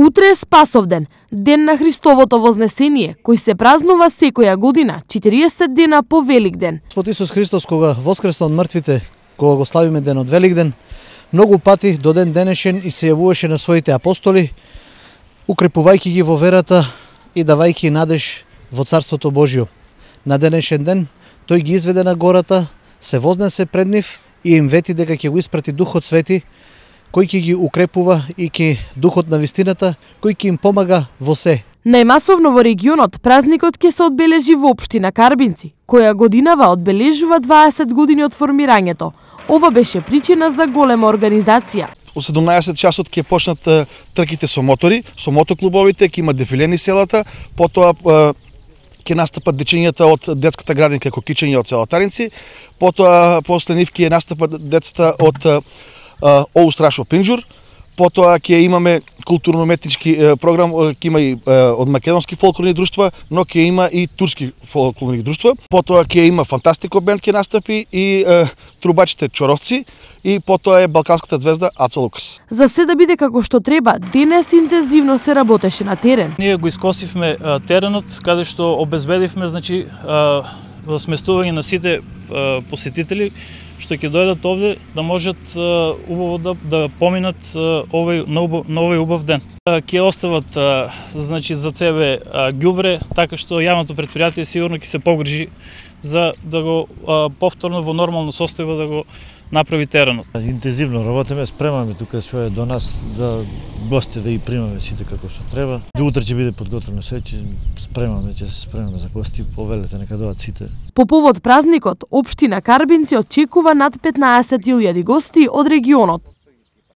Утре е Спасовден, ден на Христовото вознесение, кој се празнува секоја година, 40 дена по Великден. Господ Исус Христос, кога воскресна од мртвите, кога го славиме денот Великден, многу пати до ден денешен и се јавуваше на своите апостоли, укрепувајќи ги во верата и давајќи надеж во Царството Божјо. На денешен ден тој ги изведе на гората, се вознесе пред нив и им вети дека ќе го испрати Духот Свети, кој ќе ги укрепува и ќе Духот на вистината, кој ќе им помага во се. Најмасовно во регионот празникот ќе се одбележи во општина Карбинци, која годинава одбележува 20 години од формирањето. Ова беше причина за голема организација. Во 17 часот ќе почнат трките со мотори, со мотоклубовите, ќе има дефилени селата, потоа ќе настапат дечињата од детската градинка Кокичење од села Таринци, потоа после нив ќе настапат децата од Оустрашо Пинџур, потоа ќе имаме културно-уметнички програм, ќе има и од македонски фолклорни друштва, но ќе има и турски фолклорни друштва. Потоа ќе има Фантастико бенд ќе настапи и трубачите Чоровци и потоа е балканската звезда Ацо Лукас. За се да биде како што треба, денес интензивно се работеше на терен. Ние го искосивме теренот каде што обезбедивме сместување на сите посетители што ќе дојдат овде да можат убаво да поминат на овој убав ден. Ќе остават за себе ѓубре, така што јавното претпријатие сигурно ќе се погрижи за да го повторно во нормално состојба да го направи теренот. Интензивно работиме, спремаме тука што е до нас да гости да ги примаме сите како што треба. Утре ќе биде подготвено се, ќе се спремаме за гости, повелете нека дојдат сите. По повод празникот, општина Карбинци очекува над 15.000 гости од регионот.